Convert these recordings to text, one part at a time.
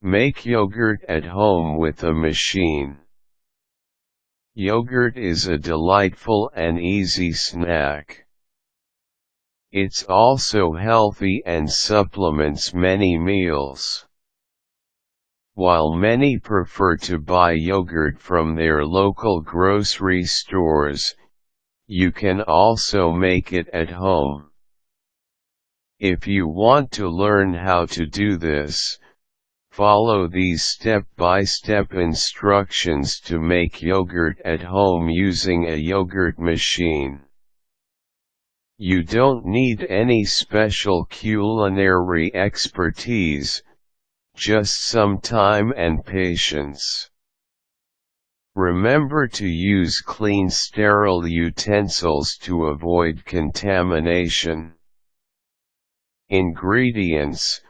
Make yogurt at home with a machine. Yogurt is a delightful and easy snack. It's also healthy and supplements many meals. While many prefer to buy yogurt from their local grocery stores, you can also make it at home. If you want to learn how to do this, follow these step-by-step instructions to make yogurt at home using a yogurt machine. You don't need any special culinary expertise, just some time and patience. Remember to use clean sterile utensils to avoid contamination. Ingredients: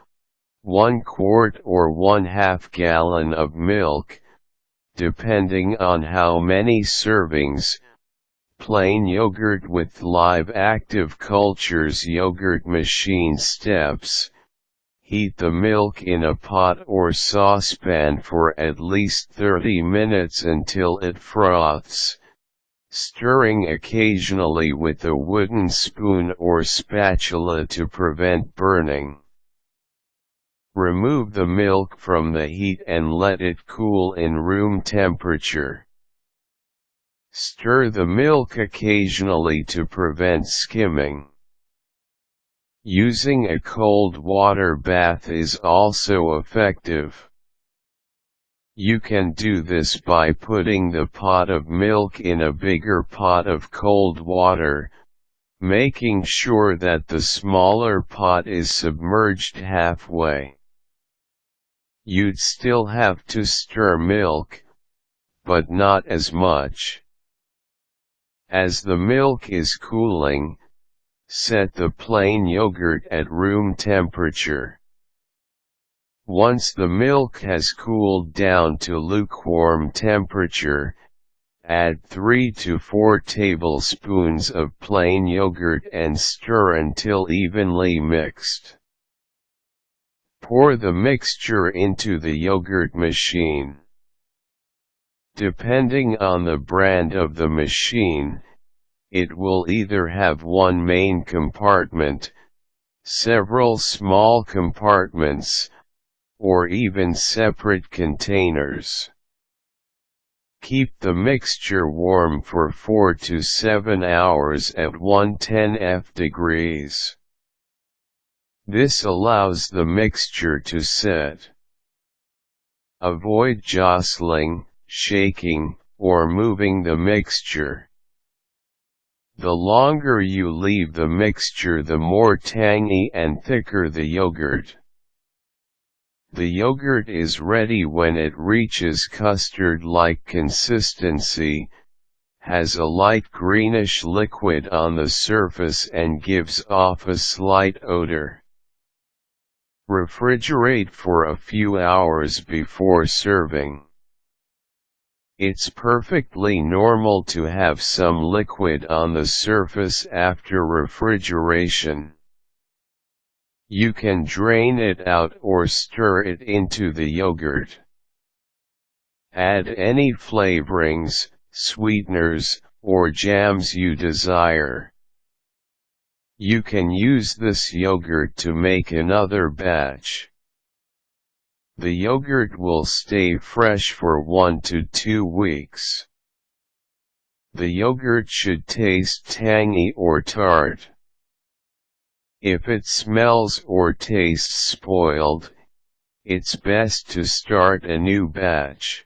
1 quart or 1/2 gallon of milk, depending on how many servings. Plain yogurt with live active cultures. Yogurt machine steps: heat the milk in a pot or saucepan for at least 30 minutes until it froths, stirring occasionally with a wooden spoon or spatula to prevent burning. Remove the milk from the heat and let it cool in room temperature. Stir the milk occasionally to prevent skimming. Using a cold water bath is also effective. You can do this by putting the pot of milk in a bigger pot of cold water, making sure that the smaller pot is submerged halfway. You'd still have to stir milk, but not as much. As the milk is cooling, set the plain yogurt at room temperature. Once the milk has cooled down to lukewarm temperature, add 3 to 4 tablespoons of plain yogurt and stir until evenly mixed. Pour the mixture into the yogurt machine. Depending on the brand of the machine, it will either have one main compartment, several small compartments, or even separate containers. Keep the mixture warm for 4 to 7 hours at 110 degrees. This allows the mixture to set. Avoid jostling, shaking, or moving the mixture. The longer you leave the mixture, the more tangy and thicker the yogurt. The yogurt is ready when it reaches custard-like consistency, has a light greenish liquid on the surface and gives off a slight odor. Refrigerate for a few hours before serving. It's perfectly normal to have some liquid on the surface after refrigeration. You can drain it out or stir it into the yogurt. Add any flavorings, sweeteners, or jams you desire. You can use this yogurt to make another batch. The yogurt will stay fresh for 1 to 2 weeks. The yogurt should taste tangy or tart. If it smells or tastes spoiled, it's best to start a new batch.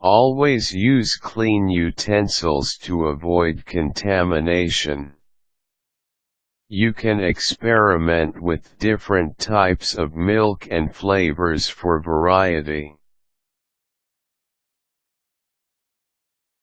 Always use clean utensils to avoid contamination. You can experiment with different types of milk and flavors for variety.